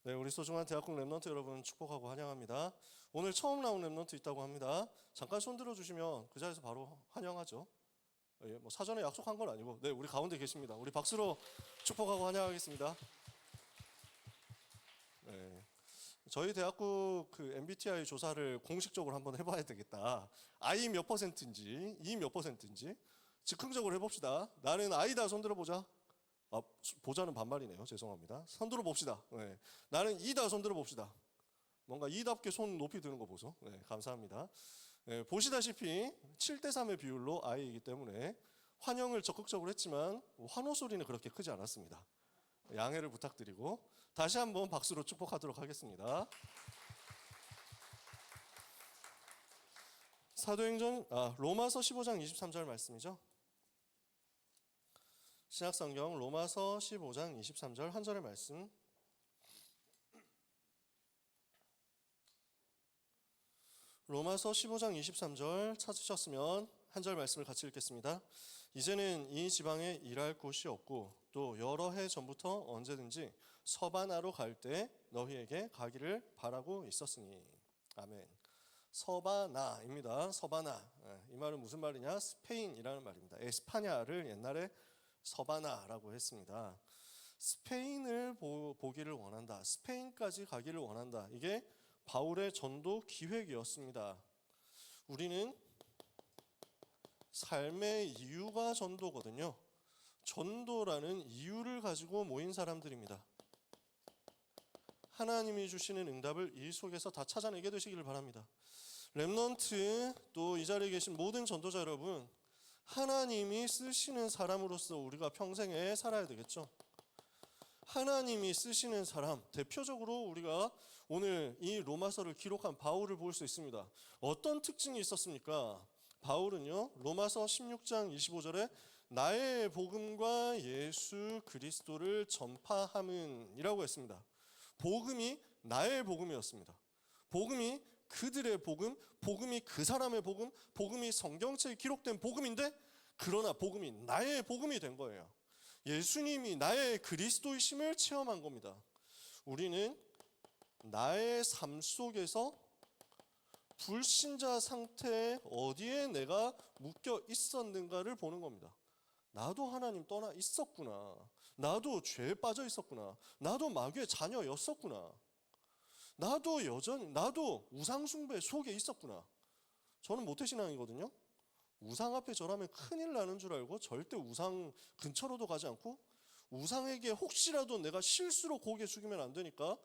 네, 우리 소중한 대학국 랩넌트 여러분 축복하고 환영합니다. 오늘 처음 나온 랩넌트 있다고 합니다. 잠깐 손 들어주시면 그 자리에서 바로 환영하죠. 예, 뭐 사전에 약속한 건 아니고, 네, 우리 가운데 계십니다. 우리 박수로 축복하고 환영하겠습니다. 네, 저희 대학국 그 MBTI 조사를 공식적으로 한번 해봐야 되겠다. I 몇 %인지, E 몇 %인지 즉흥적으로 해봅시다. 나는 I다. 손 들어보자. 보자는 반말이네요. 죄송합니다. 손 들어봅시다. 네. 나는 E다. 손 들어봅시다. 뭔가 E답게 손 높이 드는 거 보소. 네, 감사합니다. 네, 보시다시피 7대3의 비율로 I이기 때문에 환영을 적극적으로 했지만 환호 소리는 그렇게 크지 않았습니다. 양해를 부탁드리고 다시 한번 박수로 축복하도록 하겠습니다. 사도행전 로마서 15장 23절 말씀이죠. 신약성경 로마서 15장 23절 한 절의 말씀. 로마서 15장 23절 찾으셨으면 한 절 말씀을 같이 읽겠습니다. 이제는 이 지방에 일할 곳이 없고 또 여러 해 전부터 언제든지 서바나로 갈 때 너희에게 가기를 바라고 있었으니. 아멘. 서바나입니다. 서바나. 이 말은 무슨 말이냐? 스페인이라는 말입니다. 에스파냐를 옛날에 서바나라고 했습니다. 스페인을 보기를 원한다. 스페인까지 가기를 원한다. 이게 바울의 전도 기획이었습니다. 우리는 삶의 이유가 전도거든요. 전도라는 이유를 가지고 모인 사람들입니다. 하나님이 주시는 응답을 이 속에서 다 찾아내게 되시기를 바랍니다. 랩넌트 또 이 자리에 계신 모든 전도자 여러분, 하나님이 쓰시는 사람으로서 우리가 평생에 살아야 되겠죠. 하나님이 쓰시는 사람, 대표적으로 우리가 오늘 이 로마서를 기록한 바울을 볼 수 있습니다. 어떤 특징이 있었습니까? 바울은요, 로마서 16장 25절에 나의 복음과 예수 그리스도를 전파함은 이라고 했습니다. 복음이 나의 복음이었습니다. 복음이 그들의 복음, 복음이 그 사람의 복음, 복음이 성경책에 기록된 복음인데, 그러나 복음이 나의 복음이 된 거예요. 예수님이 나의 그리스도이심을 체험한 겁니다. 우리는 나의 삶 속에서 불신자 상태에 어디에 내가 묶여 있었는가를 보는 겁니다. 나도 하나님 떠나 있었구나. 나도 죄에 빠져 있었구나. 나도 마귀의 자녀였었구나. 나도 우상숭배 속에 있었구나. 저는 모태신앙이거든요. 우상 앞에 절하면 큰일 나는 줄 알고 절대 우상 근처로도 가지 않고, 우상에게 혹시라도 내가 실수로 고개 숙이면 안 되니까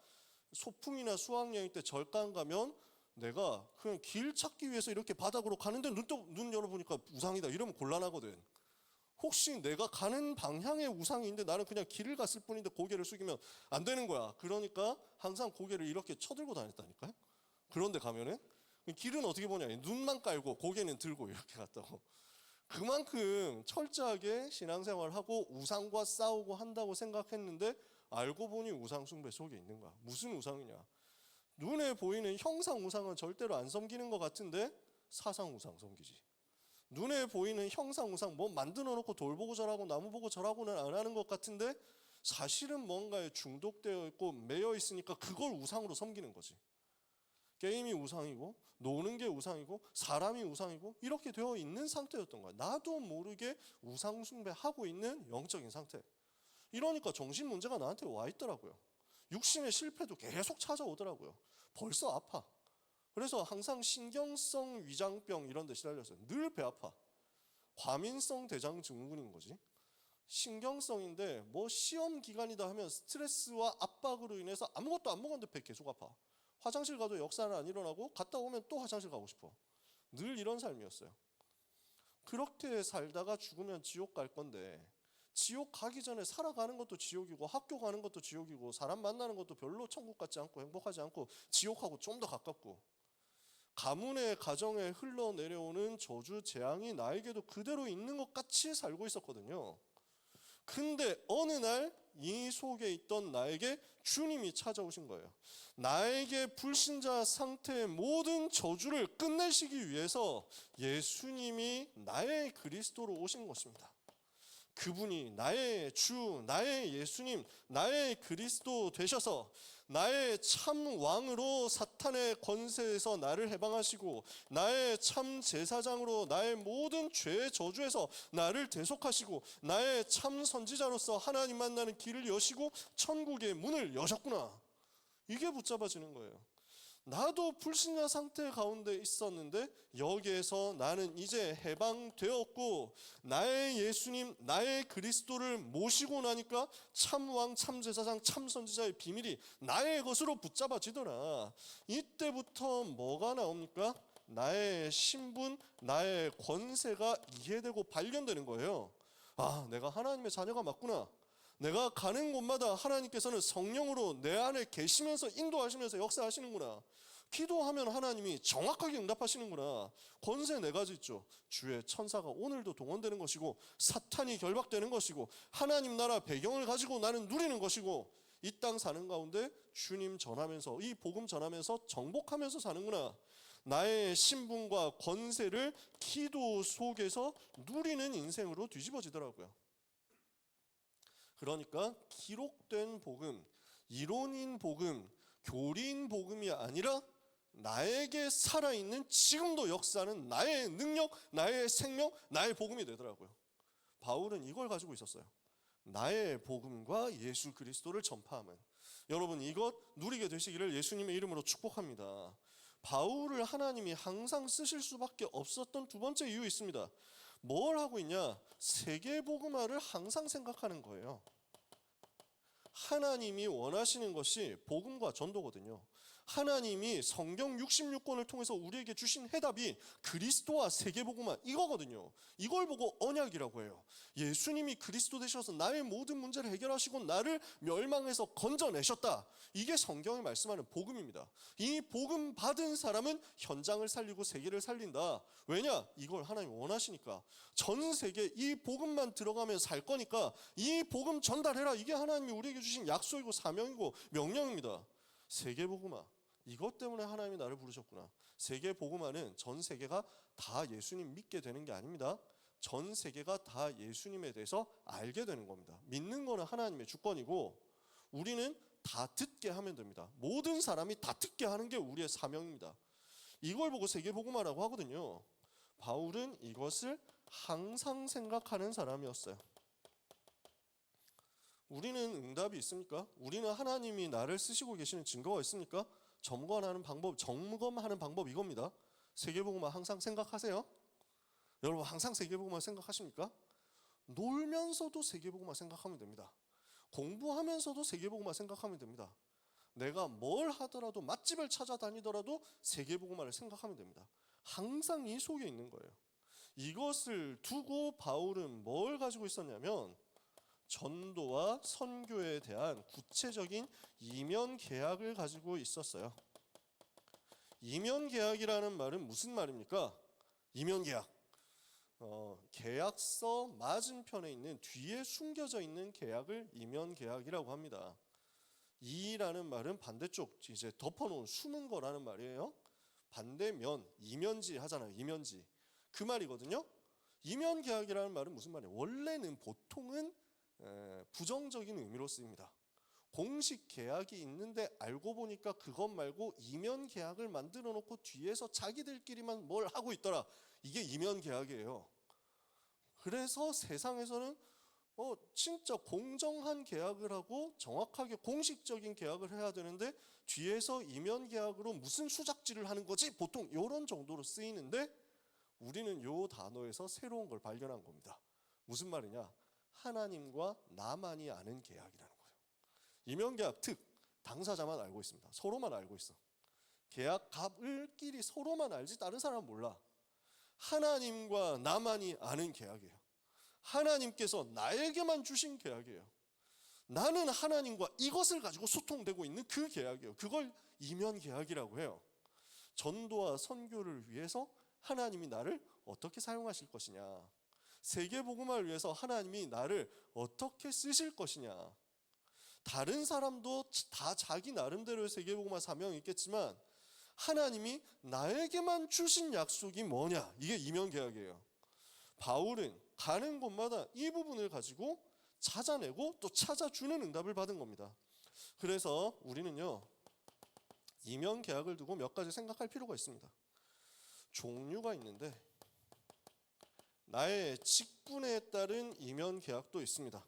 소풍이나 수학여행 때 절간 가면 내가 그냥 길 찾기 위해서 이렇게 바닥으로 가는데 눈 열어보니까 우상이다 이러면 곤란하거든. 혹시 내가 가는 방향의 우상인데 나는 그냥 길을 갔을 뿐인데 고개를 숙이면 안 되는 거야. 그러니까 항상 고개를 이렇게 쳐들고 다녔다니까요. 그런데 가면은 길은 어떻게 보냐, 눈만 깔고 고개는 들고 이렇게 갔다고. 그만큼 철저하게 신앙생활을 하고 우상과 싸우고 한다고 생각했는데 알고 보니 우상 숭배 속에 있는 거야. 무슨 우상이냐? 눈에 보이는 형상 우상은 절대로 안 섬기는 것 같은데 사상 우상 섬기지. 눈에 보이는 형상 우상 뭐 만들어 놓고 돌 보고 절하고 나무 보고 절하고는 안 하는 것 같은데 사실은 뭔가에 중독되어 있고 매여 있으니까 그걸 우상으로 섬기는 거지. 게임이 우상이고 노는 게 우상이고 사람이 우상이고 이렇게 되어 있는 상태였던 거야. 나도 모르게 우상 숭배하고 있는 영적인 상태. 이러니까 정신 문제가 나한테 와 있더라고요. 육신의 실패도 계속 찾아오더라고요. 벌써 아파. 그래서 항상 신경성 위장병 이런 데 시달렸어요. 늘 배 아파. 과민성 대장 증후군인 거지. 신경성인데 뭐 시험 기간이다 하면 스트레스와 압박으로 인해서 아무것도 안 먹었는데 배 계속 아파. 화장실 가도 역사는 안 일어나고 갔다 오면 또 화장실 가고 싶어. 늘 이런 삶이었어요. 그렇게 살다가 죽으면 지옥 갈 건데 지옥 가기 전에 살아가는 것도 지옥이고 학교 가는 것도 지옥이고 사람 만나는 것도 별로 천국 같지 않고 행복하지 않고 지옥하고 좀 더 가깝고, 가문의 가정에 흘러내려오는 저주 재앙이 나에게도 그대로 있는 것 같이 살고 있었거든요. 근데 어느 날 이 속에 있던 나에게 주님이 찾아오신 거예요. 나에게 불신자 상태의 모든 저주를 끝내시기 위해서 예수님이 나의 그리스도로 오신 것입니다. 그분이 나의 주, 나의 예수님, 나의 그리스도 되셔서 나의 참 왕으로 사탄의 권세에서 나를 해방하시고 나의 참 제사장으로 나의 모든 죄의 저주에서 나를 대속하시고 나의 참 선지자로서 하나님 만나는 길을 여시고 천국의 문을 여셨구나. 이게 붙잡아지는 거예요. 나도 불신자 상태 가운데 있었는데 여기에서 나는 이제 해방되었고 나의 예수님, 나의 그리스도를 모시고 나니까 참왕, 참제사장, 참선지자의 비밀이 나의 것으로 붙잡아지더라. 이때부터 뭐가 나옵니까? 나의 신분, 나의 권세가 이해되고 발견되는 거예요. 아, 내가 하나님의 자녀가 맞구나. 내가 가는 곳마다 하나님께서는 성령으로 내 안에 계시면서 인도하시면서 역사하시는구나. 기도하면 하나님이 정확하게 응답하시는구나. 권세 네 가지 있죠. 주의 천사가 오늘도 동원되는 것이고 사탄이 결박되는 것이고 하나님 나라 배경을 가지고 나는 누리는 것이고 이 땅 사는 가운데 주님 전하면서 이 복음 전하면서 정복하면서 사는구나. 나의 신분과 권세를 기도 속에서 누리는 인생으로 뒤집어지더라고요. 그러니까 기록된 복음, 이론인 복음, 교리인 복음이 아니라 나에게 살아있는 지금도 역사하는 나의 능력, 나의 생명, 나의 복음이 되더라고요. 바울은 이걸 가지고 있었어요. 나의 복음과 예수 그리스도를 전파하면. 여러분 이것 누리게 되시기를 예수님의 이름으로 축복합니다. 바울을 하나님이 항상 쓰실 수밖에 없었던 두 번째 이유 있습니다. 뭘 하고 있냐? 세계복음화를 항상 생각하는 거예요. 하나님이 원하시는 것이 복음과 전도거든요. 하나님이 성경 66권을 통해서 우리에게 주신 해답이 그리스도와 세계복음화 이거거든요. 이걸 보고 언약이라고 해요. 예수님이 그리스도 되셔서 나의 모든 문제를 해결하시고 나를 멸망에서 건져내셨다. 이게 성경이 말씀하는 복음입니다. 이 복음 받은 사람은 현장을 살리고 세계를 살린다. 왜냐? 이걸 하나님이 원하시니까. 전 세계 이 복음만 들어가면 살 거니까 이 복음 전달해라. 이게 하나님이 우리에게 주신 약속이고 사명이고 명령입니다. 세계복음화, 이것 때문에 하나님이 나를 부르셨구나. 세계복음화는 전 세계가 다 예수님 믿게 되는 게 아닙니다. 전 세계가 다 예수님에 대해서 알게 되는 겁니다. 믿는 거는 하나님의 주권이고 우리는 다 듣게 하면 됩니다. 모든 사람이 다 듣게 하는 게 우리의 사명입니다. 이걸 보고 세계복음화라고 하거든요. 바울은 이것을 항상 생각하는 사람이었어요. 우리는 응답이 있습니까? 우리는 하나님이 나를 쓰시고 계시는 증거가 있습니까? 점검하는 방법 이겁니다. 세계복음화 항상 생각하세요. 여러분 항상 세계복음화 생각하십니까? 놀면서도 세계복음화 생각하면 됩니다. 공부하면서도 세계복음화 생각하면 됩니다. 내가 뭘 하더라도 맛집을 찾아다니더라도 세계복음화를 생각하면 됩니다. 항상 이 속에 있는 거예요. 이것을 두고 바울은 뭘 가지고 있었냐면 전도와 선교에 대한 구체적인 이면 계약을 가지고 있었어요. 이면 계약이라는 말은 무슨 말입니까? 이면 계약. 계약서 맞은편에 있는 뒤에 숨겨져 있는 계약을 이면 계약이라고 합니다. 이라는 말은 반대쪽 이제 덮어놓은 숨은 거라는 말이에요. 반대면 이면지 하잖아요. 이면지 그 말이거든요. 이면 계약이라는 말은 무슨 말이에요? 원래는 보통은 부정적인 의미로 쓰입니다. 공식 계약이 있는데 알고 보니까 그것 말고 이면 계약을 만들어 놓고 뒤에서 자기들끼리만 뭘 하고 있더라. 이게 이면 계약이에요. 그래서 세상에서는 진짜 공정한 계약을 하고 정확하게 공식적인 계약을 해야 되는데 뒤에서 이면 계약으로 무슨 수작질을 하는 거지? 보통 이런 정도로 쓰이는데 우리는 이 단어에서 새로운 걸 발견한 겁니다. 무슨 말이냐? 하나님과 나만이 아는 계약이라는 거예요. 이면계약 특 당사자만 알고 있습니다. 서로만 알고 있어. 계약값을끼리 서로만 알지 다른 사람은 몰라. 하나님과 나만이 아는 계약이에요. 하나님께서 나에게만 주신 계약이에요. 나는 하나님과 이것을 가지고 소통되고 있는 그 계약이에요. 그걸 이면계약이라고 해요. 전도와 선교를 위해서 하나님이 나를 어떻게 사용하실 것이냐, 세계복음화를 위해서 하나님이 나를 어떻게 쓰실 것이냐. 다른 사람도 다 자기 나름대로의 세계복음화 사명이 있겠지만 하나님이 나에게만 주신 약속이 뭐냐, 이게 이면계약이에요. 바울은 가는 곳마다 이 부분을 가지고 찾아내고 또 찾아주는 응답을 받은 겁니다. 그래서 우리는요 이면 계약을 두고 몇 가지 생각할 필요가 있습니다. 종류가 있는데 나의 직분에 따른 이면 계약도 있습니다.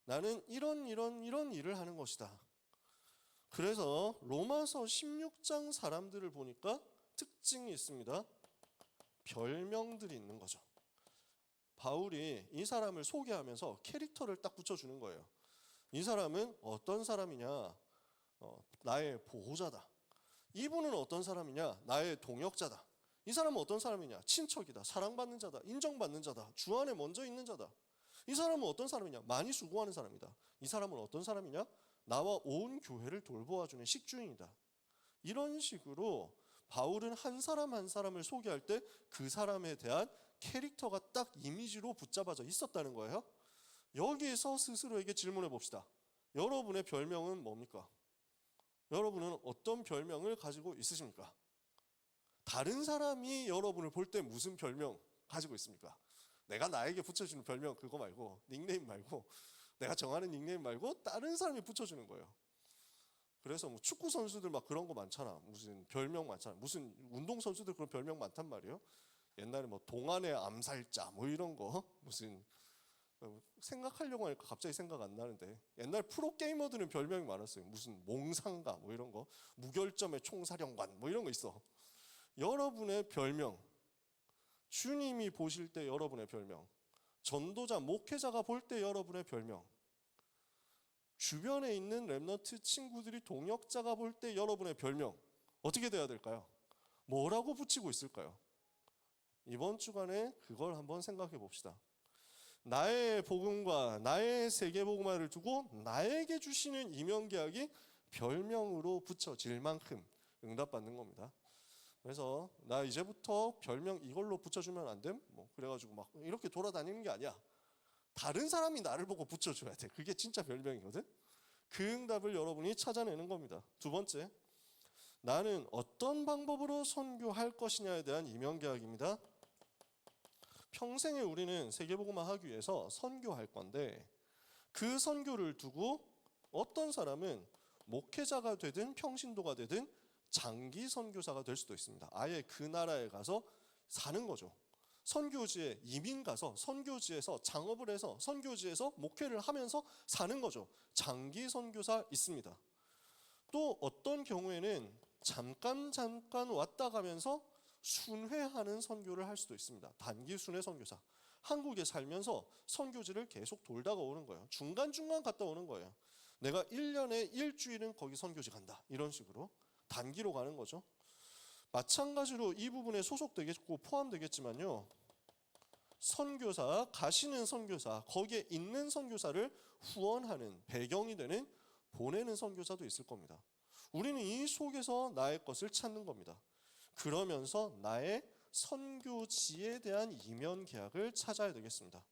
나는 이런 일을 하는 것이다. 그래서 로마서 16장 사람들을 보니까 특징이 있습니다. 별명들이 있는 거죠. 바울이 이 사람을 소개하면서 캐릭터를 딱 붙여주는 거예요. 이 사람은 어떤 사람이냐? 나의 보호자다. 이분은 어떤 사람이냐? 나의 동역자다. 이 사람은 어떤 사람이냐? 친척이다. 사랑받는 자다. 인정받는 자다. 주 안에 먼저 있는 자다. 이 사람은 어떤 사람이냐? 많이 수고하는 사람이다. 이 사람은 어떤 사람이냐? 나와 온 교회를 돌보아주는 식주인이다. 이런 식으로 바울은 한 사람 한 사람을 소개할 때 그 사람에 대한 캐릭터가 딱 이미지로 붙잡아져 있었다는 거예요. 여기에서 스스로에게 질문해 봅시다. 여러분의 별명은 뭡니까? 여러분은 어떤 별명을 가지고 있으십니까? 다른 사람이 여러분을 볼 때 무슨 별명 가지고 있습니까? 내가 나에게 붙여주는 별명 그거 말고, 닉네임 말고, 내가 정하는 닉네임 말고 다른 사람이 붙여주는 거예요. 그래서 뭐 축구 선수들 막 그런 거 많잖아. 무슨 별명 많잖아. 무슨 운동 선수들 그런 별명 많단 말이에요. 옛날에 뭐 동안의 암살자 뭐 이런 거 무슨 생각하려고 하니까 갑자기 생각 안 나는데 옛날 프로게이머들은 별명이 많았어요. 무슨 몽상가 뭐 이런 거, 무결점의 총사령관 뭐 이런 거 있어. 여러분의 별명, 주님이 보실 때 여러분의 별명, 전도자, 목회자가 볼 때 여러분의 별명, 주변에 있는 렘넌트 친구들이 동역자가 볼 때 여러분의 별명 어떻게 돼야 될까요? 뭐라고 붙이고 있을까요? 이번 주간에 그걸 한번 생각해 봅시다. 나의 복음과 나의 세계복음화를 두고 나에게 주시는 이면계약이 별명으로 붙여질 만큼 응답받는 겁니다. 그래서 나 이제부터 별명 이걸로 붙여주면 안 됨? 뭐 그래가지고 막 이렇게 돌아다니는 게 아니야. 다른 사람이 나를 보고 붙여줘야 돼. 그게 진짜 별명이거든. 그 응답을 여러분이 찾아내는 겁니다. 두 번째, 나는 어떤 방법으로 선교할 것이냐에 대한 이면계약입니다. 평생에 우리는 세계복음화 하기 위해서 선교할 건데 그 선교를 두고 어떤 사람은 목회자가 되든 평신도가 되든 장기 선교사가 될 수도 있습니다. 아예 그 나라에 가서 사는 거죠. 선교지에 이민 가서 선교지에서 장업을 해서 선교지에서 목회를 하면서 사는 거죠. 장기 선교사 있습니다. 또 어떤 경우에는 잠깐 왔다 가면서 순회하는 선교를 할 수도 있습니다. 단기 순회 선교사. 한국에 살면서 선교지를 계속 돌다가 오는 거예요. 중간중간 갔다 오는 거예요. 내가 1년에 일주일은 거기 선교지 간다. 이런 식으로 단기로 가는 거죠. 마찬가지로 이 부분에 소속되겠고 포함되겠지만요. 선교사, 가시는 선교사, 거기에 있는 선교사를 후원하는 배경이 되는 보내는 선교사도 있을 겁니다. 우리는 이 속에서 나의 것을 찾는 겁니다. 그러면서 나의 선교지에 대한 이면 계약을 찾아야 되겠습니다.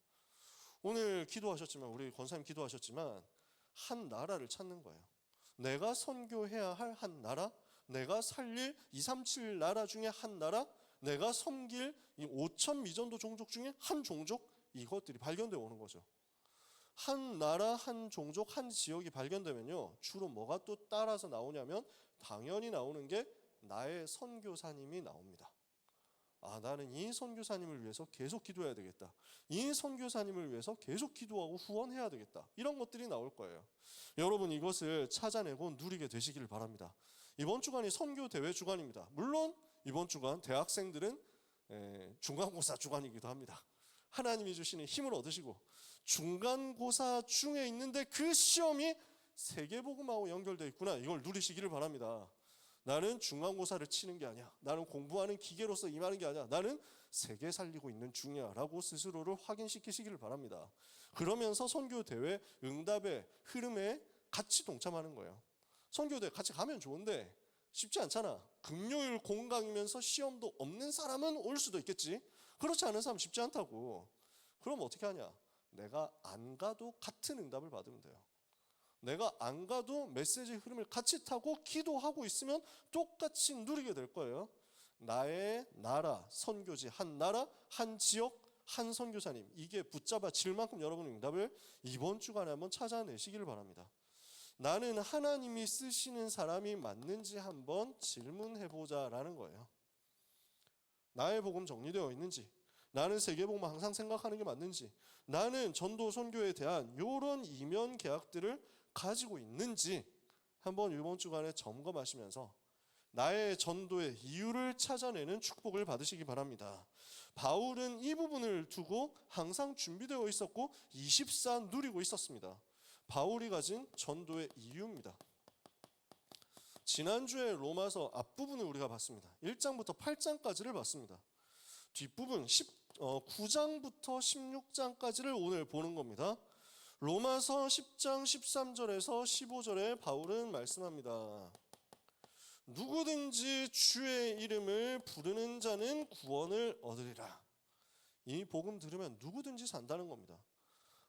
오늘 기도하셨지만 우리 권사님 기도하셨지만 한 나라를 찾는 거예요. 내가 선교해야 할 한 나라, 내가 살릴 237 나라 중에 한 나라, 내가 섬길 이 5천 미전도 종족 중에 한 종족, 이것들이 발견되어 오는 거죠. 한 나라, 한 종족, 한 지역이 발견되면요 주로 뭐가 또 따라서 나오냐면 당연히 나오는 게 나의 선교사님이 나옵니다. 아, 나는 이 선교사님을 위해서 계속 기도해야 되겠다. 이 선교사님을 위해서 계속 기도하고 후원해야 되겠다. 이런 것들이 나올 거예요. 여러분 이것을 찾아내고 누리게 되시길 바랍니다. 이번 주간이 선교대회 주간입니다. 물론 이번 주간 대학생들은 중간고사 주간이기도 합니다. 하나님이 주시는 힘을 얻으시고 중간고사 중에 있는데 그 시험이 세계복음하고 연결되어 있구나. 이걸 누리시기를 바랍니다. 나는 중간고사를 치는 게 아니야. 나는 공부하는 기계로서 임하는 게 아니야. 나는 세계 살리고 있는 중이야 라고 스스로를 확인시키시기를 바랍니다. 그러면서 선교대회 응답의 흐름에 같이 동참하는 거예요. 선교대회 같이 가면 좋은데 쉽지 않잖아. 금요일 공강이면서 시험도 없는 사람은 올 수도 있겠지. 그렇지 않은 사람 쉽지 않다고. 그럼 어떻게 하냐? 내가 안 가도 같은 응답을 받으면 돼요. 내가 안 가도 메시지의 흐름을 같이 타고 기도하고 있으면 똑같이 누리게 될 거예요. 나의 나라, 선교지, 한 나라, 한 지역, 한 선교사님, 이게 붙잡아질 만큼 여러분의 응답을 이번 주간에 한번 찾아내시기를 바랍니다. 나는 하나님이 쓰시는 사람이 맞는지 한번 질문해보자라는 거예요. 나의 복음 정리되어 있는지, 나는 세계복음을 항상 생각하는 게 맞는지, 나는 전도 선교에 대한 이런 이면 계약들을 가지고 있는지 한번 이번 주간에 점검하시면서 나의 전도의 이유를 찾아내는 축복을 받으시기 바랍니다. 바울은 이 부분을 두고 항상 준비되어 있었고 24 누리고 있었습니다. 바울이 가진 전도의 이유입니다. 지난주에 로마서 앞부분을 우리가 봤습니다. 1장부터 8장까지를 봤습니다. 뒷부분 9장부터 16장까지를 오늘 보는 겁니다. 로마서 10장 13절에서 15절에 바울은 말씀합니다. 누구든지 주의 이름을 부르는 자는 구원을 얻으리라. 이 복음 들으면 누구든지 산다는 겁니다.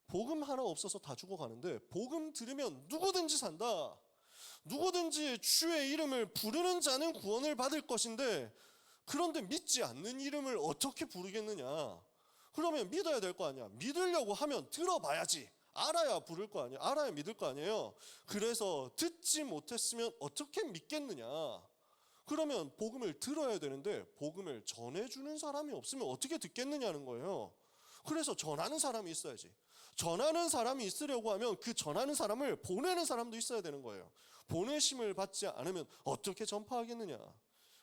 복음 하나 없어서 다 죽어가는데 복음 들으면 누구든지 산다. 누구든지 주의 이름을 부르는 자는 구원을 받을 것인데, 그런데 믿지 않는 이름을 어떻게 부르겠느냐? 그러면 믿어야 될 거 아니야. 믿으려고 하면 들어봐야지. 알아야 부를 거 아니에요. 알아야 믿을 거 아니에요. 그래서 듣지 못했으면 어떻게 믿겠느냐? 그러면 복음을 들어야 되는데 복음을 전해주는 사람이 없으면 어떻게 듣겠느냐는 거예요. 그래서 전하는 사람이 있어야지. 전하는 사람이 있으려고 하면 그 전하는 사람을 보내는 사람도 있어야 되는 거예요. 보내심을 받지 않으면 어떻게 전파하겠느냐?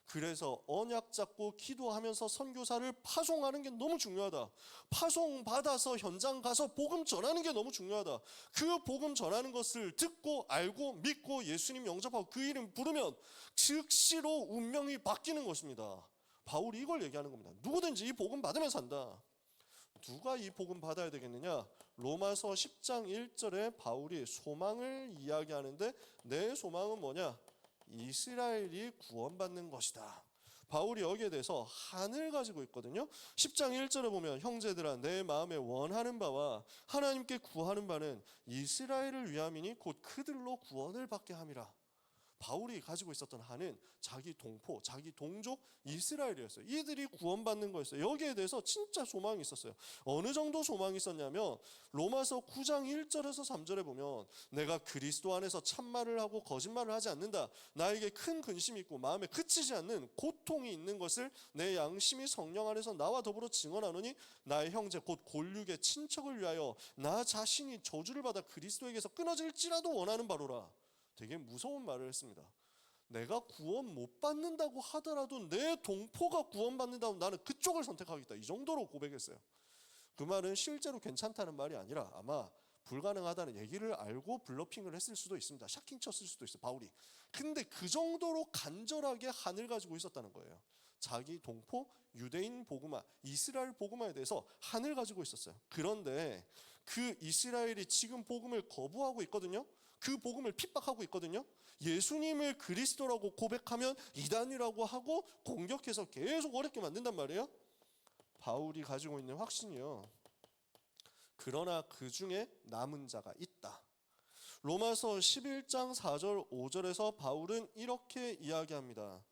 그래서 언약 잡고 기도하면서 선교사를 파송하는 게 너무 중요하다. 파송 받아서 현장 가서 복음 전하는 게 너무 중요하다. 그 복음 전하는 것을 듣고 알고 믿고 예수님 영접하고 그 이름 부르면 즉시로 운명이 바뀌는 것입니다. 바울이 이걸 얘기하는 겁니다. 누구든지 이 복음 받으면 산다. 누가 이 복음 받아야 되겠느냐? 로마서 10장 1절에 바울이 소망을 이야기하는데, 내 소망은 뭐냐? 이스라엘이 구원받는 것이다. 바울이 여기에 대해서 한을 가지고 있거든요. 10장 1절에 보면 형제들아 내 마음에 원하는 바와 하나님께 구하는 바는 이스라엘을 위함이니 곧 그들로 구원을 받게 함이라. 바울이 가지고 있었던 한은 자기 동포, 자기 동족 이스라엘이었어요. 이들이 구원받는 거였어요. 여기에 대해서 진짜 소망이 있었어요. 어느 정도 소망이 있었냐면 로마서 9장 1절에서 3절에 보면 내가 그리스도 안에서 참말을 하고 거짓말을 하지 않는다. 나에게 큰 근심이 있고 마음에 그치지 않는 고통이 있는 것을 내 양심이 성령 안에서 나와 더불어 증언하노니 나의 형제 곧 골육의 친척을 위하여 나 자신이 저주를 받아 그리스도에게서 끊어질지라도 원하는 바로라. 되게 무서운 말을 했습니다. 내가 구원 못 받는다고 하더라도 내 동포가 구원받는다고 나는 그쪽을 선택하겠다. 이 정도로 고백했어요. 그 말은 실제로 괜찮다는 말이 아니라 아마 불가능하다는 얘기를 알고 블러핑을 했을 수도 있습니다. 샤킹 쳤을 수도 있어요, 바울이. 근데 그 정도로 간절하게 한을 가지고 있었다는 거예요. 자기 동포 유대인 복음화, 이스라엘 복음화에 대해서 한을 가지고 있었어요. 그런데 그 이스라엘이 지금 복음을 거부하고 있거든요. 그 복음을 핍박하고 있거든요. 예수님을 그리스도라고 고백하면 이단이라고 하고 공격해서 계속 어렵게 만든단 말이에요. 바울이 가지고 있는 확신이요. 그러나 그 중에 남은 자가 있다. 로마서 11장 4절 5절에서 바울은 이렇게 이야기합니다.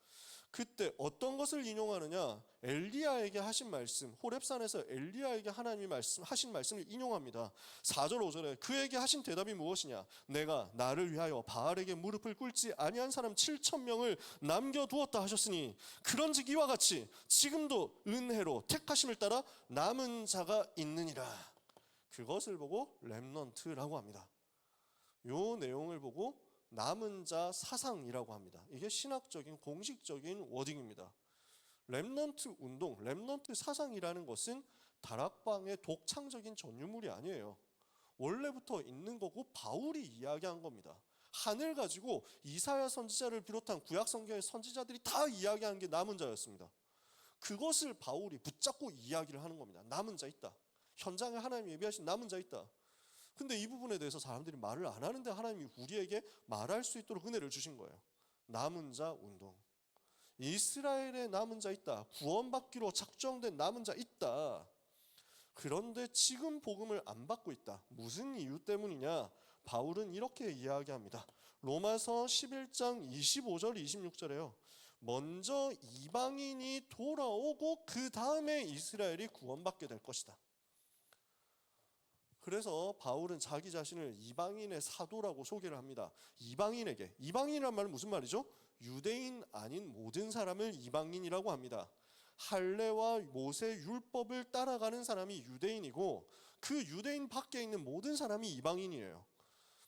그때 어떤 것을 인용하느냐? 엘리야에게 하신 말씀, 호렙산에서 엘리야에게 하나님이 하신 말씀을 인용합니다. 4절 5절에 그에게 하신 대답이 무엇이냐? 내가 나를 위하여 바알에게 무릎을 꿇지 아니한 사람 7,000명을 남겨두었다 하셨으니 그런즉 이와 같이 지금도 은혜로 택하심을 따라 남은 자가 있느니라. 그것을 보고 렘넌트라고 합니다. 요 내용을 보고 남은 자 사상이라고 합니다. 이게 신학적인 공식적인 워딩입니다. 렘넌트 운동, 렘넌트 사상이라는 것은 다락방의 독창적인 전유물이 아니에요. 원래부터 있는 거고 바울이 이야기한 겁니다. 한을 가지고 이사야 선지자를 비롯한 구약 성경의 선지자들이 다 이야기하는 게 남은 자였습니다. 그것을 바울이 붙잡고 이야기를 하는 겁니다. 남은 자 있다. 현장에 하나님이 예비하신 남은 자 있다. 근데 이 부분에 대해서 사람들이 말을 안 하는데 하나님이 우리에게 말할 수 있도록 은혜를 주신 거예요. 남은 자 운동. 이스라엘에 남은 자 있다. 구원받기로 작정된 남은 자 있다. 그런데 지금 복음을 안 받고 있다. 무슨 이유 때문이냐? 바울은 이렇게 이야기합니다. 로마서 11장 25절 26절에요. 먼저 이방인이 돌아오고 그 다음에 이스라엘이 구원받게 될 것이다. 그래서 바울은 자기 자신을 이방인의 사도라고 소개를 합니다. 이방인에게, 이방인이란 말은 무슨 말이죠? 유대인 아닌 모든 사람을 이방인이라고 합니다. 할례와 모세 율법을 따라가는 사람이 유대인이고 그 유대인 밖에 있는 모든 사람이 이방인이에요.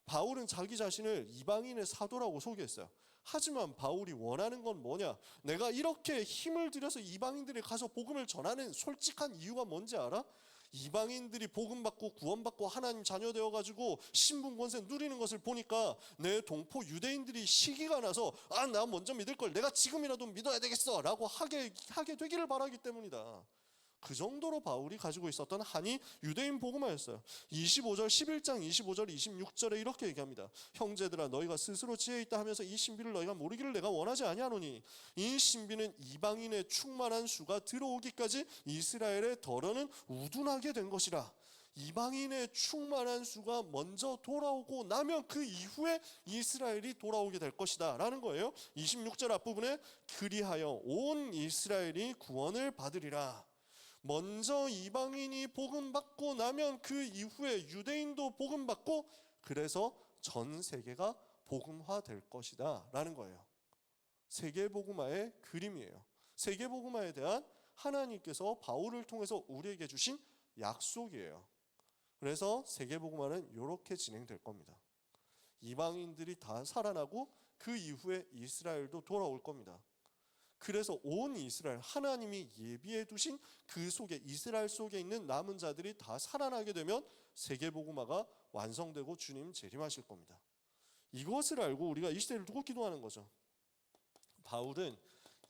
바울은 자기 자신을 이방인의 사도라고 소개했어요. 하지만 바울이 원하는 건 뭐냐? 내가 이렇게 힘을 들여서 이방인들이 가서 복음을 전하는 솔직한 이유가 뭔지 알아? 이방인들이 복음받고 구원받고 하나님 자녀 되어가지고 신분 권세 누리는 것을 보니까 내 동포 유대인들이 시기가 나서 나 먼저 믿을 걸 내가 지금이라도 믿어야 되겠어 라고 하게 되기를 바라기 때문이다. 그 정도로 바울이 가지고 있었던 한이 유대인 복음화였어요. 11장 25절 26절에 이렇게 얘기합니다. 형제들아 너희가 스스로 지혜 있다 하면서 이 신비를 너희가 모르기를 내가 원하지 아니하노니 이 신비는 이방인의 충만한 수가 들어오기까지 이스라엘의 덜어는 우둔하게 된 것이라. 이방인의 충만한 수가 먼저 돌아오고 나면 그 이후에 이스라엘이 돌아오게 될 것이다 라는 거예요. 26절 앞부분에 그리하여 온 이스라엘이 구원을 받으리라. 먼저 이방인이 복음받고 나면 그 이후에 유대인도 복음받고 그래서 전 세계가 복음화될 것이다 라는 거예요. 세계복음화의 그림이에요. 세계복음화에 대한 하나님께서 바울을 통해서 우리에게 주신 약속이에요. 그래서 세계복음화는 이렇게 진행될 겁니다. 이방인들이 다 살아나고 그 이후에 이스라엘도 돌아올 겁니다. 그래서 온 이스라엘, 하나님이 예비해 두신 그 속에 이스라엘 속에 있는 남은 자들이 다 살아나게 되면 세계복음화가 완성되고 주님 재림하실 겁니다. 이것을 알고 우리가 이 시대를 두고 기도하는 거죠. 바울은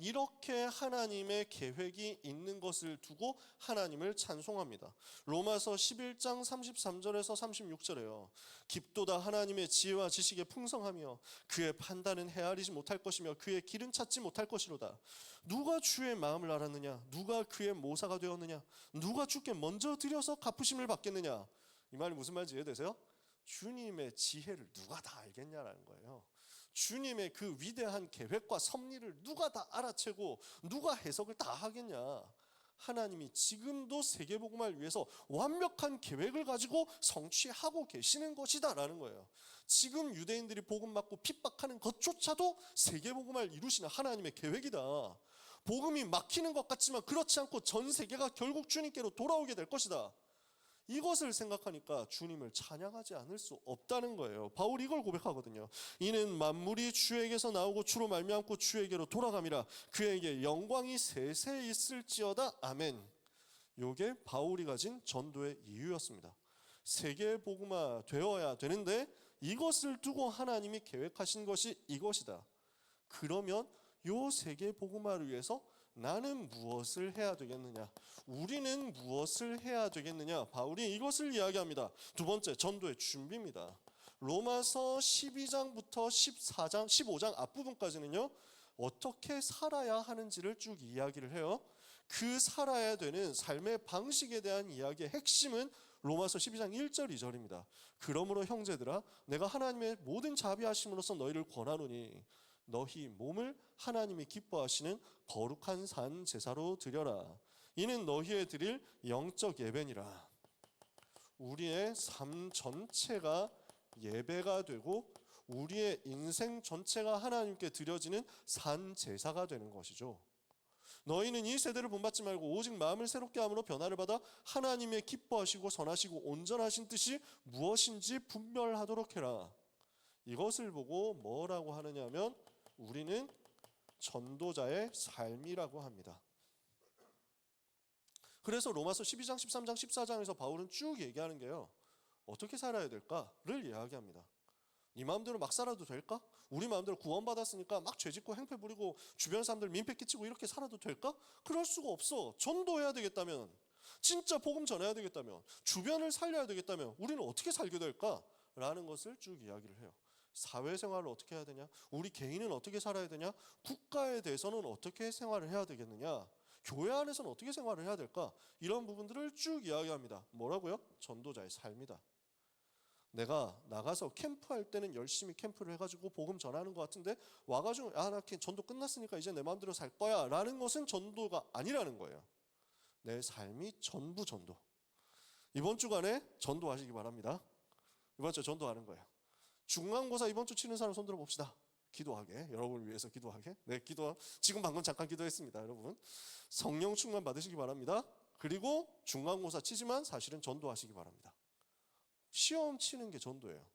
이렇게 하나님의 계획이 있는 것을 두고 하나님을 찬송합니다. 로마서 11장 33절에서 36절에요. 깊도다 하나님의 지혜와 지식에 풍성하며 그의 판단은 헤아리지 못할 것이며 그의 길은 찾지 못할 것이로다. 누가 주의 마음을 알았느냐? 누가 그의 모사가 되었느냐? 누가 주께 먼저 드려서 갚으심을 받겠느냐? 이 말이 무슨 말인지 이해되세요? 주님의 지혜를 누가 다 알겠냐라는 거예요. 주님의 그 위대한 계획과 섭리를 누가 다 알아채고 누가 해석을 다 하겠냐? 하나님이 지금도 세계복음화를 위해서 완벽한 계획을 가지고 성취하고 계시는 것이다 라는 거예요. 지금 유대인들이 복음받고 핍박하는 것조차도 세계복음화를 이루시는 하나님의 계획이다. 복음이 막히는 것 같지만 그렇지 않고 전 세계가 결국 주님께로 돌아오게 될 것이다. 이것을 생각하니까 주님을 찬양하지 않을 수 없다는 거예요. 바울이 이걸 고백하거든요. 이는 만물이 주에게서 나오고 주로 말미암고 주에게로 돌아감이라. 그에게 영광이 세세 있을지어다. 아멘. 이게 바울이 가진 전도의 이유였습니다. 세계 복음화 되어야 되는데 이것을 두고 하나님이 계획하신 것이 이것이다. 그러면 이 세계 복음화를 위해서 나는 무엇을 해야 되겠느냐? 우리는 무엇을 해야 되겠느냐? 바울이 이것을 이야기합니다. 두 번째, 전도의 준비입니다. 로마서 12장부터 14장, 15장 앞부분까지는요, 어떻게 살아야 하는지를 쭉 이야기를 해요. 그 살아야 되는 삶의 방식에 대한 이야기의 핵심은 로마서 12장 1절 2절입니다. 그러므로 형제들아 내가 하나님의 모든 자비하심으로써 너희를 권하노니 너희 몸을 하나님이 기뻐하시는 거룩한 산 제사로 드려라. 이는 너희의 드릴 영적 예배니라. 우리의 삶 전체가 예배가 되고 우리의 인생 전체가 하나님께 드려지는 산 제사가 되는 것이죠. 너희는 이 세대를 본받지 말고 오직 마음을 새롭게 함으로 변화를 받아 하나님의 기뻐하시고 선하시고 온전하신 뜻이 무엇인지 분별하도록 해라. 이것을 보고 뭐라고 하느냐면 우리는 전도자의 삶이라고 합니다. 그래서 로마서 12장, 13장, 14장에서 바울은 쭉 얘기하는 게요. 어떻게 살아야 될까를 이야기합니다. 네 마음대로 막 살아도 될까? 우리 마음대로 구원받았으니까 막 죄짓고 행패 부리고 주변 사람들 민폐 끼치고 이렇게 살아도 될까? 그럴 수가 없어. 전도해야 되겠다면, 진짜 복음 전해야 되겠다면, 주변을 살려야 되겠다면 우리는 어떻게 살게 될까? 라는 것을 쭉 이야기를 해요. 사회생활을 어떻게 해야 되냐? 우리 개인은 어떻게 살아야 되냐? 국가에 대해서는 어떻게 생활을 해야 되겠느냐? 교회 안에서는 어떻게 생활을 해야 될까? 이런 부분들을 쭉 이야기합니다. 뭐라고요? 전도자의 삶이다. 내가 나가서 캠프할 때는 열심히 캠프를 해가지고 복음 전하는 것 같은데 와가지고 나 전도 끝났으니까 이제 내 마음대로 살 거야 라는 것은 전도가 아니라는 거예요. 내 삶이 전부 전도. 이번 주간에 전도하시기 바랍니다. 이번 주 전도하는 거예요. 중간고사 이번 주 치는 사람 손 들어봅시다. 기도하게, 여러분을 위해서 기도하게. 네, 지금 방금 잠깐 기도했습니다. 여러분 성령 충만 받으시기 바랍니다. 그리고 중간고사 치지만 사실은 전도하시기 바랍니다. 시험 치는 게 전도예요.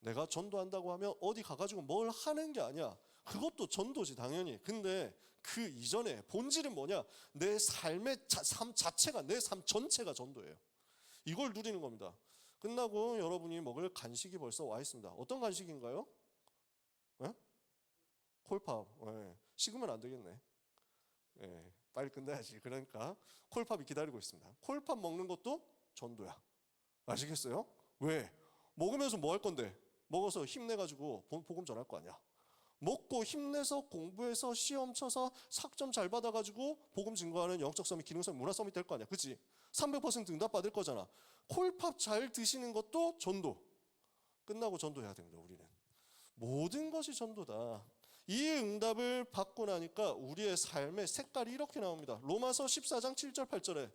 내가 전도한다고 하면 어디 가가지고 뭘 하는 게 아니야. 그것도 전도지 당연히. 근데 그 이전에 본질은 뭐냐? 내 삶의 삶 자체가, 내 삶 전체가 전도예요. 이걸 누리는 겁니다. 끝나고 여러분이 먹을 간식이 벌써 와 있습니다. 어떤 간식인가요? 네? 콜팝. 네. 식으면 안 되겠네. 네. 빨리 끝내야지. 그러니까 콜팝이 기다리고 있습니다. 콜팝 먹는 것도 전도야. 아시겠어요? 왜? 먹으면서 뭐 할 건데? 먹어서 힘내가지고 복음 전할 거 아니야. 먹고 힘내서 공부해서 시험 쳐서 학점 잘 받아가지고 복음 증거하는 영적 서밋, 기능 서밋, 문화 서밋 될 거 아니야. 그치? 300% 응답 받을 거잖아. 콜팝 잘 드시는 것도 전도. 끝나고 전도해야 됩니다. 우리는 모든 것이 전도다. 이 응답을 받고 나니까 우리의 삶의 색깔이 이렇게 나옵니다. 로마서 14장 7절 8절에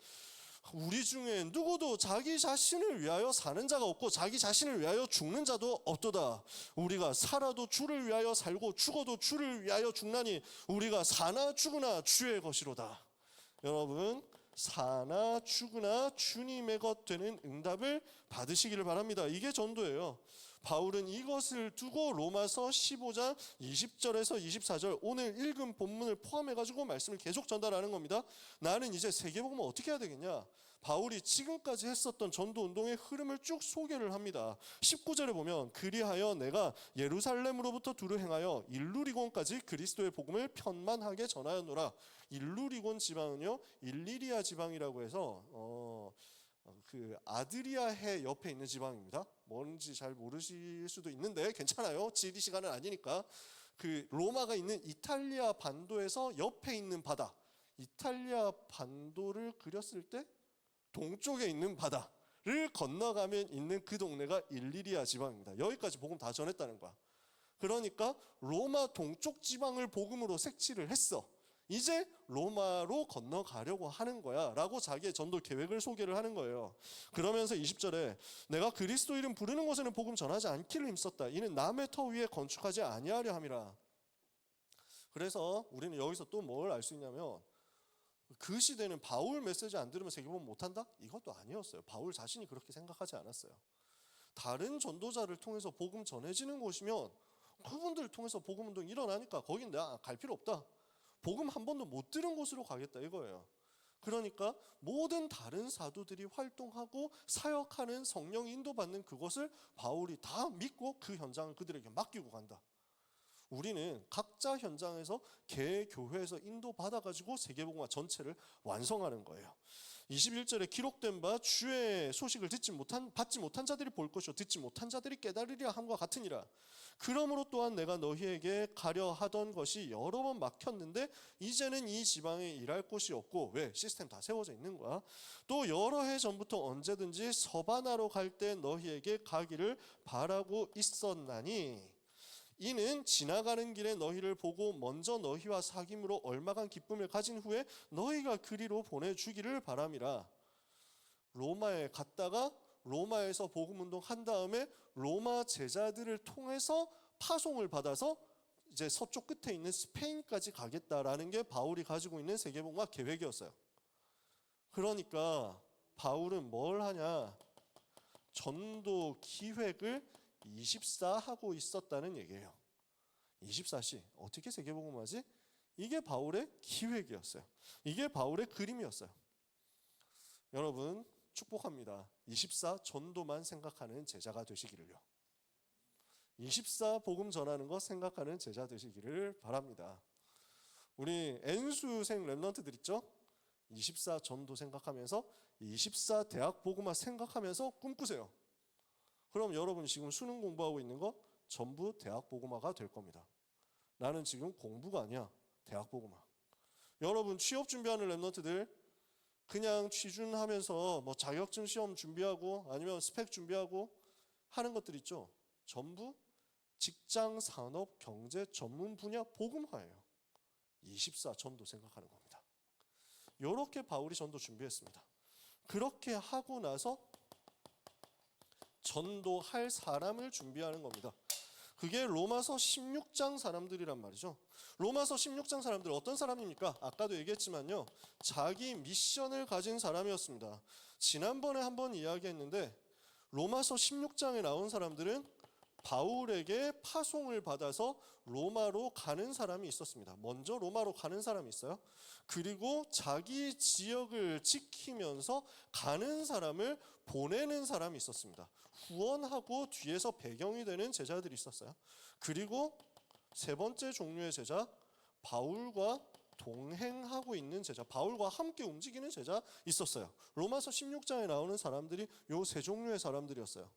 우리 중에 누구도 자기 자신을 위하여 사는 자가 없고 자기 자신을 위하여 죽는 자도 없도다. 우리가 살아도 주를 위하여 살고 죽어도 주를 위하여 죽나니 우리가 사나 죽으나 주의 것이로다. 여러분 사나 죽으나 주님의 것 되는 응답을 받으시기를 바랍니다. 이게 전도예요. 바울은 이것을 두고 로마서 15장 20절에서 24절 오늘 읽은 본문을 포함해가지고 말씀을 계속 전달하는 겁니다. 나는 이제 세계복음을 어떻게 해야 되겠냐? 바울이 지금까지 했었던 전도운동의 흐름을 쭉 소개를 합니다. 19절에 보면 그리하여 내가 예루살렘으로부터 두루 행하여 일루리곤까지 그리스도의 복음을 편만하게 전하였노라. 일루리곤 지방은요 일리리아 지방이라고 해서 그 아드리아 해 옆에 있는 지방입니다. 뭔지 잘 모르실 수도 있는데 괜찮아요. 지리 시간은 아니니까. 그 로마가 있는 이탈리아 반도에서 옆에 있는 바다, 이탈리아 반도를 그렸을 때 동쪽에 있는 바다를 건너가면 있는 그 동네가 일리리아 지방입니다. 여기까지 복음 다 전했다는 거야. 그러니까 로마 동쪽 지방을 복음으로 색칠을 했어. 이제 로마로 건너가려고 하는 거야 라고 자기의 전도 계획을 소개를 하는 거예요. 그러면서 20절에 내가 그리스도 이름 부르는 곳에는 복음 전하지 않기를 힘썼다. 이는 남의 터 위에 건축하지 아니하려 함이라. 그래서 우리는 여기서 또 뭘 알 수 있냐면 그 시대는 바울 메시지 안 들으면 세계복음 못한다? 이것도 아니었어요. 바울 자신이 그렇게 생각하지 않았어요. 다른 전도자를 통해서 복음 전해지는 곳이면 그분들 통해서 복음 운동이 일어나니까 거긴 내가 갈 필요 없다. 복음 한 번도 못 들은 곳으로 가겠다 이거예요. 그러니까 모든 다른 사도들이 활동하고 사역하는 성령 인도받는 그것을 바울이 다 믿고 그 현장을 그들에게 맡기고 간다. 우리는 각자 현장에서 개교회에서 인도받아가지고 세계복음화 전체를 완성하는 거예요. 21절에 기록된 바 주의 소식을 받지 못한 자들이 볼 것이요 듣지 못한 자들이 깨달으리라 함과 같으니라. 그러므로 또한 내가 너희에게 가려 하던 것이 여러 번 막혔는데 이제는 이 지방에 일할 곳이 없고 왜? 시스템 다 세워져 있는 거야. 또 여러 해 전부터 언제든지 서바나로 갈 때 너희에게 가기를 바라고 있었나니 이는 지나가는 길에 너희를 보고 먼저 너희와 사귐으로 얼마간 기쁨을 가진 후에 너희가 그리로 보내주기를 바람이라. 로마에 갔다가 로마에서 복음운동 한 다음에 로마 제자들을 통해서 파송을 받아서 이제 서쪽 끝에 있는 스페인까지 가겠다라는 게 바울이 가지고 있는 세계복음화 계획이었어요. 그러니까 바울은 뭘 하냐? 전도 기획을 24 하고 있었다는 얘기예요. 24시 어떻게 세계복음화지? 이게 바울의 기획이었어요. 이게 바울의 그림이었어요. 여러분 축복합니다. 24 전도만 생각하는 제자가 되시기를요. 24 복음 전하는 거 생각하는 제자 되시기를 바랍니다. 우리 N수생 랩런트들 있죠? 24 전도 생각하면서 24 대학 복음화 생각하면서 꿈꾸세요. 그럼 여러분 지금 수능 공부하고 있는 거 전부 대학 복음화가 될 겁니다. 나는 지금 공부가 아니야. 대학 복음화. 여러분 취업 준비하는 랩런트들 그냥 취준하면서 뭐 자격증 시험 준비하고 아니면 스펙 준비하고 하는 것들 있죠. 전부 직장, 산업, 경제 전문 분야 복음화예요. 24 전도 생각하는 겁니다. 이렇게 바울이 전도 준비했습니다. 그렇게 하고 나서 전도할 사람을 준비하는 겁니다. 그게 로마서 16장 사람들이란 말이죠. 로마서 16장 사람들 어떤 사람입니까? 아까도 얘기했지만요, 자기 미션을 가진 사람이었습니다. 지난번에 한번 이야기했는데 로마서 16장에 나온 사람들은 바울에게 파송을 받아서 로마로 가는 사람이 있었습니다. 먼저 로마로 가는 사람이 있어요. 그리고 자기 지역을 지키면서 가는 사람을 보내는 사람이 있었습니다. 후원하고 뒤에서 배경이 되는 제자들이 있었어요. 그리고 세 번째 종류의 제자, 바울과 동행하고 있는 제자, 바울과 함께 움직이는 제자 있었어요. 로마서 16장에 나오는 사람들이 요 세 종류의 사람들이었어요.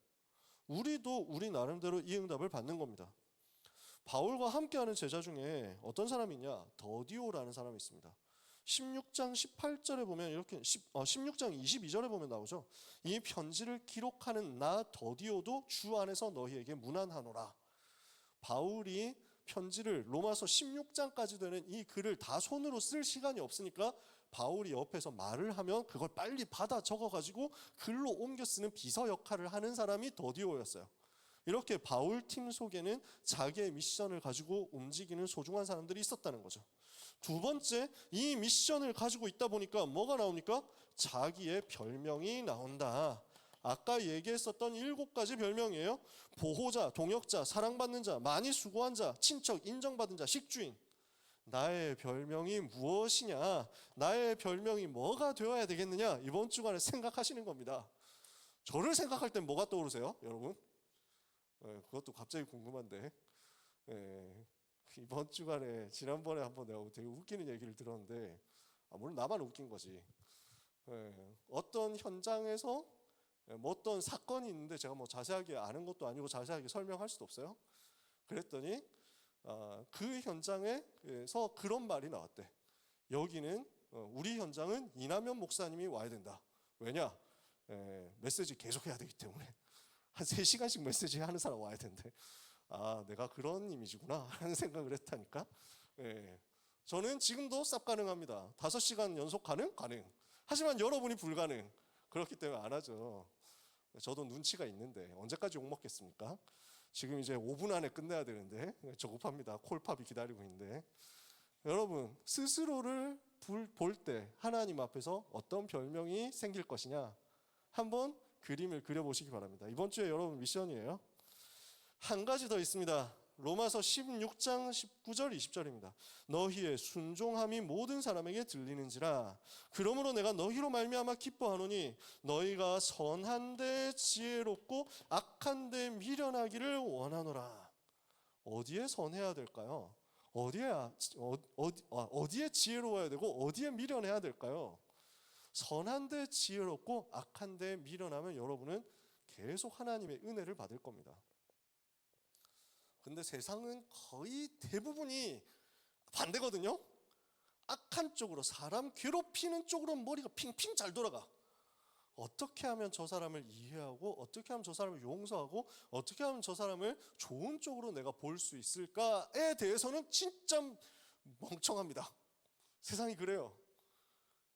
우리도 우리 나름대로 이 응답을 받는 겁니다. 바울과 함께하는 제자 중에 어떤 사람이 있냐? 더디오라는 사람이 있습니다. 16장 18절에 보면 이렇게 16장 22절에 보면 나오죠. 이 편지를 기록하는 나 더디오도 주 안에서 너희에게 문안하노라. 바울이 편지를 로마서 16장까지 되는 이 글을 다 손으로 쓸 시간이 없으니까 바울이 옆에서 말을 하면 그걸 빨리 받아 적어가지고 글로 옮겨 쓰는 비서 역할을 하는 사람이 더디오였어요. 이렇게 바울 팀 속에는 자기의 미션을 가지고 움직이는 소중한 사람들이 있었다는 거죠. 두 번째, 이 미션을 가지고 있다 보니까 뭐가 나옵니까? 자기의 별명이 나온다. 아까 얘기했었던 7가지 별명이에요. 보호자, 동역자, 사랑받는 자, 많이 수고한 자, 친척, 인정받은 자, 식주인. 나의 별명이 무엇이냐? 나의 별명이 뭐가 되어야 되겠느냐? 이번 주간에 생각하시는 겁니다. 저를 생각할 땐 뭐가 떠오르세요, 여러분? 그것도 갑자기 궁금한데, 이번 주간에 지난번에 한번 내가 되게 웃기는 얘기를 들었는데, 물론 나만 웃긴 거지. 어떤 현장에서 뭐 어떤 사건이 있는데 제가 뭐 자세하게 아는 것도 아니고 자세하게 설명할 수도 없어요. 그랬더니 그 현장에서 그런 말이 나왔대. 여기는 우리 현장은 이남현 목사님이 와야 된다. 왜냐? 메시지 계속 해야 되기 때문에 한 3시간씩 메시지 하는 사람 와야 된대. 아, 내가 그런 이미지구나 하는 생각을 했다니까. 저는 지금도 쌉 가능합니다. 5시간 연속 가능? 가능. 하지만 여러분이 불가능. 그렇기 때문에 안 하죠. 저도 눈치가 있는데 언제까지 욕먹겠습니까? 지금 이제 5분 안에 끝내야 되는데 조급합니다. 콜팝이 기다리고 있는데, 여러분 스스로를 볼 때 하나님 앞에서 어떤 별명이 생길 것이냐 한번 그림을 그려보시기 바랍니다. 이번 주에 여러분 미션이에요. 한 가지 더 있습니다. 로마서 16장 19절 20절입니다. 너희의 순종함이 모든 사람에게 들리는지라. 그러므로 내가 너희로 말미암아 기뻐하노니 너희가 선한데 지혜롭고 악한데 미련하기를 원하노라. 어디에 선해야 될까요? 어디에 지혜로워야 되고 어디에 미련해야 될까요? 선한데 지혜롭고 악한데 미련하면 여러분은 계속 하나님의 은혜를 받을 겁니다. 근데 세상은 거의 대부분이 반대거든요. 악한 쪽으로, 사람 괴롭히는 쪽으로 머리가 핑핑 잘 돌아가. 어떻게 하면 저 사람을 이해하고, 어떻게 하면 저 사람을 용서하고, 어떻게 하면 저 사람을 좋은 쪽으로 내가 볼 수 있을까에 대해서는 진짜 멍청합니다. 세상이 그래요.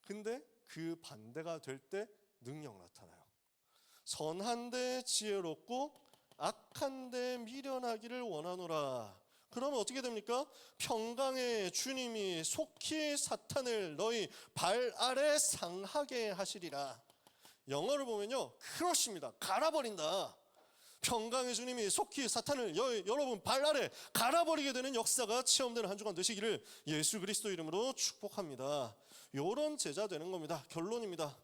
근데 그 반대가 될 때 능력 나타나요. 선한데 지혜롭고 악한데 미련하기를 원하노라. 그러면 어떻게 됩니까? 평강의 주님이 속히 사탄을 너희 발 아래 상하게 하시리라. 영어를 보면요, 크러쉬입니다. 갈아버린다. 평강의 주님이 속히 사탄을 여러분 발 아래 갈아버리게 되는 역사가 체험되는 한 주간 되시기를 예수 그리스도 이름으로 축복합니다. 이런 제자 되는 겁니다. 결론입니다.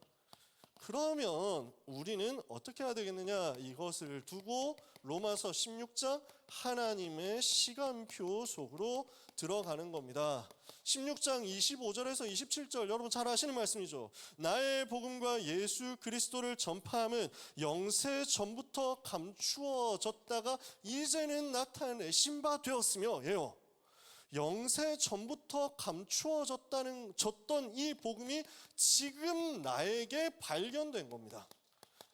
그러면 우리는 어떻게 해야 되겠느냐? 이것을 두고 로마서 16장 하나님의 시간표 속으로 들어가는 겁니다. 16장 25절에서 27절 여러분 잘 아시는 말씀이죠. 나의 복음과 예수 그리스도를 전파함은 영세 전부터 감추어졌다가 이제는 나타내신 바 되었으며, 예요. 영세 전부터 감추어졌던 이 복음이 지금 나에게 발견된 겁니다.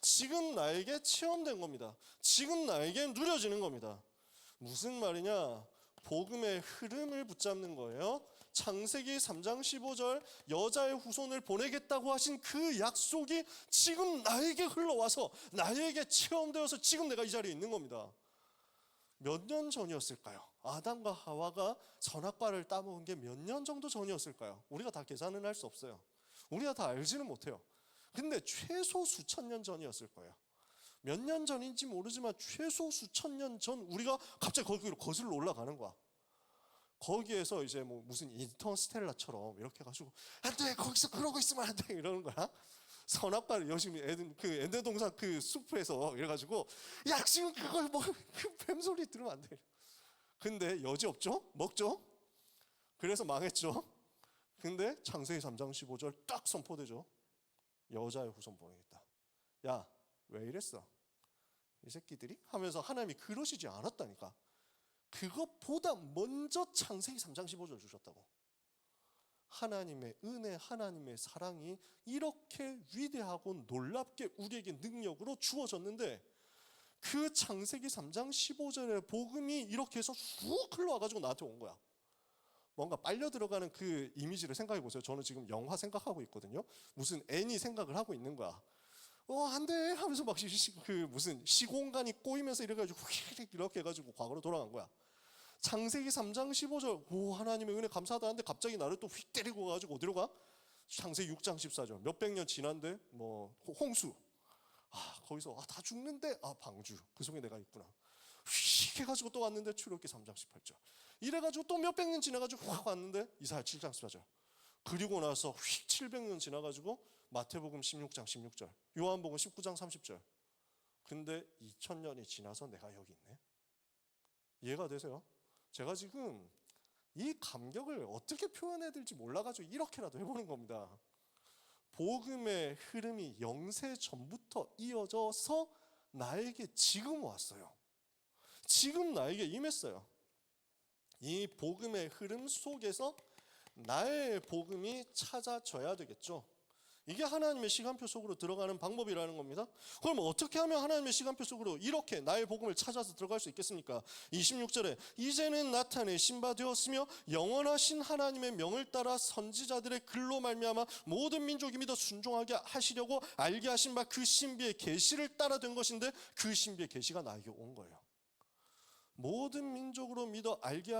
지금 나에게 체험된 겁니다. 지금 나에게 누려지는 겁니다. 무슨 말이냐? 복음의 흐름을 붙잡는 거예요. 창세기 3장 15절 여자의 후손을 보내겠다고 하신 그 약속이 지금 나에게 흘러와서 나에게 체험되어서 지금 내가 이 자리에 있는 겁니다. 몇 년 전이었을까요? 아담과 하와가 선악과를 따먹은 게 몇 년 정도 전이었을까요? 우리가 다 계산은 할 수 없어요. 우리가 다 알지는 못해요. 근데 최소 수천 년 전이었을 거예요. 몇 년 전인지 모르지만 최소 수천 년 전 우리가 갑자기 거기로 거슬러 올라가는 거야. 거기에서 이제 뭐 무슨 인터스텔라처럼 이렇게 해가지고 안 돼, 거기서 그러고 있으면 안 돼, 이러는 거야. 선악과를 열심히 그 엔데 동산 그 숲에서 이래가지고 야, 지금 그걸 뭐 그 뱀소리 들으면 안 돼. 근데 여지 없죠? 먹죠? 그래서 망했죠. 근데 창세기 3장 15절 딱 선포되죠. 여자의 후손 보내겠다. 야, 왜 이랬어? 이 새끼들이? 하면서 하나님이 그러시지 않았다니까. 그것보다 먼저 창세기 3장 15절 주셨다고. 하나님의 은혜, 하나님의 사랑이 이렇게 위대하고 놀랍게 우리에게 능력으로 주어졌는데 그 창세기 3장 15절의 복음이 이렇게 해서 쑥 흘러와가지고 나한테 온 거야. 뭔가 빨려 들어가는 그 이미지를 생각해 보세요. 저는 지금 영화 생각하고 있거든요. 무슨 애니 생각을 하고 있는 거야. 안 돼 하면서 막 그 무슨 시공간이 꼬이면서 이래가지고 이렇게 해가지고 과거로 돌아간 거야. 창세기 3장 15절 오, 하나님의 은혜 감사하다 하는데 갑자기 나를 또 휙 때리고 가지고 어디로 가? 창세기 6장 14절 몇백 년 지난데 뭐 홍수, 거기서 다 죽는데 방주, 그 속에 내가 있구나. 휙 해가지고 또 왔는데 출애굽기 3장 18절 이래가지고 또 몇백 년 지나가지고 확 왔는데 이사야 7장 14절 그리고 나서 휙 700년 지나가지고 마태복음 16장 16절 요한복음 19장 30절 근데 2000년이 지나서 내가 여기 있네. 이해가 되세요? 제가 지금 이 감격을 어떻게 표현해야 될지 몰라가지고 이렇게라도 해보는 겁니다. 복음의 흐름이 영세 전부터 이어져서 나에게 지금 왔어요. 지금 나에게 임했어요. 이 복음의 흐름 속에서 나의 복음이 찾아져야 되겠죠. 이게 하나님의 시간표 속으로 들어가는 방법이라는 겁니다. 그럼 어떻게 하면 하나님의 시간표 속으로 이렇게 나의 복음을 찾아서 들어갈 수 있겠습니까? 26절에 이제는 나타내신 바 되었으며 영원하신 하나님의 명을 따라 선지자들의 글로 말미암아 모든 민족이 믿어 순종하게 하시려고 알게 하신 바 그 신비의 계시를 따라 된 것인데 그 신비의 계시가 나에게 온 거예요. 모든 민족으로 믿어 알게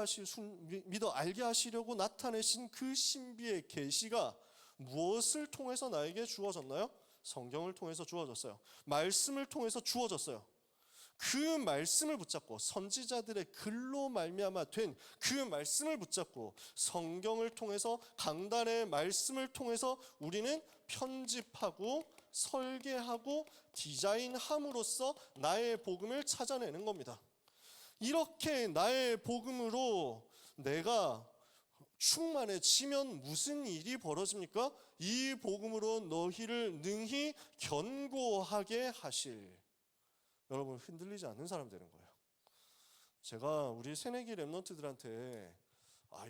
하시려고 나타내신 그 신비의 계시가 무엇을 통해서 나에게 주어졌나요? 성경을 통해서 주어졌어요. 말씀을 통해서 주어졌어요. 그 말씀을 붙잡고 선지자들의 글로 말미암아 된 그 말씀을 붙잡고 성경을 통해서 강단의 말씀을 통해서 우리는 편집하고 설계하고 디자인함으로써 나의 복음을 찾아내는 겁니다. 이렇게 나의 복음으로 내가 충만해지면 무슨 일이 벌어집니까? 이 복음으로 너희를 능히 견고하게 하실. 여러분 흔들리지 않는 사람 되는 거예요. 제가 우리 새내기 랩런트들한테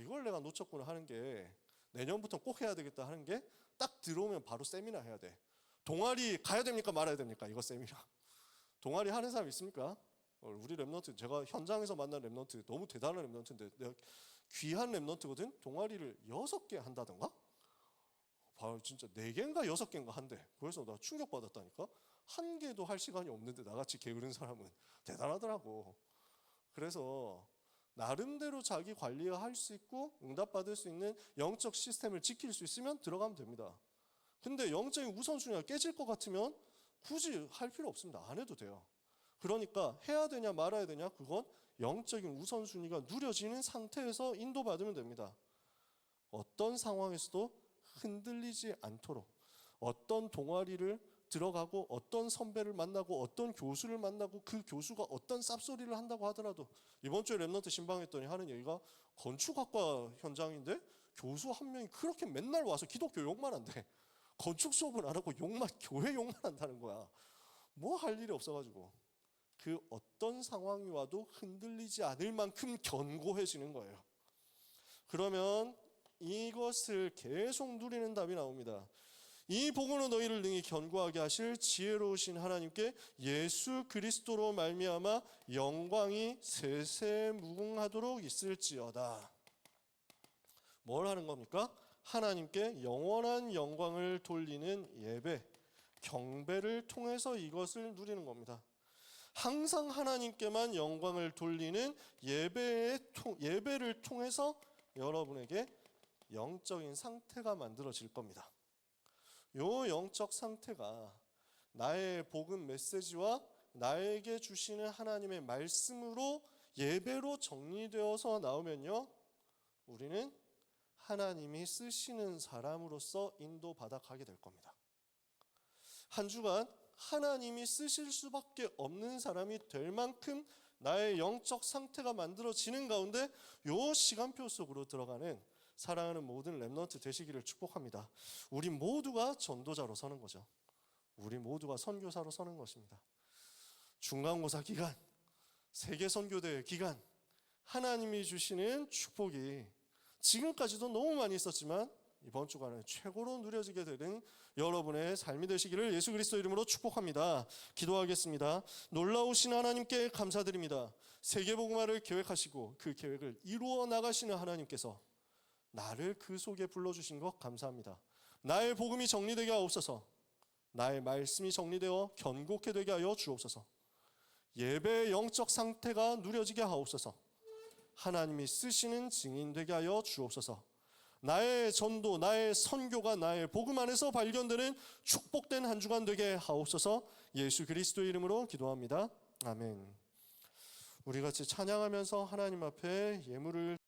이걸 내가 놓쳤구나 하는 게 내년부터 꼭 해야 되겠다 하는 게 딱 들어오면 바로 세미나 해야 돼. 동아리 가야 됩니까 말아야 됩니까? 이거 세미나. 동아리 하는 사람 있습니까? 우리 랩런트 제가 현장에서 만난 랩런트 너무 대단한 랩런트인데 내가 귀한 랩런트거든. 동아리를 6개 한다던가? 진짜 4개인가 6개인가 한대. 그래서 나 충격받았다니까. 1개도 할 시간이 없는데 나같이 게으른 사람은 대단하더라고. 그래서 나름대로 자기 관리할 수 있고 응답받을 수 있는 영적 시스템을 지킬 수 있으면 들어가면 됩니다. 근데 영적인 우선순위가 깨질 것 같으면 굳이 할 필요 없습니다. 안 해도 돼요. 그러니까 해야 되냐 말아야 되냐 그건 영적인 우선순위가 누려지는 상태에서 인도받으면 됩니다. 어떤 상황에서도 흔들리지 않도록 어떤 동아리를 들어가고 어떤 선배를 만나고 어떤 교수를 만나고 그 교수가 어떤 쌉소리를 한다고 하더라도 이번 주에 랩런트 신방했더니 하는 얘기가 건축학과 현장인데 교수 한 명이 그렇게 맨날 와서 기독교 욕만 한대. 건축 수업은 안 하고 교회 욕만 한다는 거야. 뭐 할 일이 없어가지고 그 어떤 상황이 와도 흔들리지 않을 만큼 견고해지는 거예요. 그러면 이것을 계속 누리는 답이 나옵니다. 이 복음으로 너희를 능히 견고하게 하실 지혜로우신 하나님께 예수 그리스도로 말미암아 영광이 세세 무궁하도록 있을지어다. 뭘 하는 겁니까? 하나님께 영원한 영광을 돌리는 예배, 경배를 통해서 이것을 누리는 겁니다. 항상 하나님께만 영광을 돌리는 예배를 통해서 여러분에게 영적인 상태가 만들어질 겁니다. 요 영적 상태가 나의 복음 메시지와 나에게 주시는 하나님의 말씀으로 예배로 정리되어서 나오면요, 우리는 하나님이 쓰시는 사람으로서 인도받아 가게 될 겁니다. 한 주간 하나님이 쓰실 수밖에 없는 사람이 될 만큼 나의 영적 상태가 만들어지는 가운데 요 시간표 속으로 들어가는 사랑하는 모든 렘넌트 되시기를 축복합니다. 우리 모두가 전도자로 서는 거죠. 우리 모두가 선교사로 서는 것입니다. 중간고사 기간, 세계선교대회 기간, 하나님이 주시는 축복이 지금까지도 너무 많이 있었지만 이번 주간에 최고로 누려지게 되는 여러분의 삶이 되시기를 예수 그리스도 이름으로 축복합니다. 기도하겠습니다. 놀라우신 하나님께 감사드립니다. 세계복음화를 계획하시고 그 계획을 이루어 나가시는 하나님께서 나를 그 속에 불러주신 것 감사합니다. 나의 복음이 정리되게 하옵소서. 나의 말씀이 정리되어 견고케 되게 하여 주옵소서. 예배의 영적 상태가 누려지게 하옵소서. 하나님이 쓰시는 증인 되게 하여 주옵소서. 나의 전도, 나의 선교가 나의 복음 안에서 발견되는 축복된 한 주간 되게 하옵소서. 예수 그리스도의 이름으로 기도합니다. 아멘. 우리 같이 찬양하면서 하나님 앞에 예물을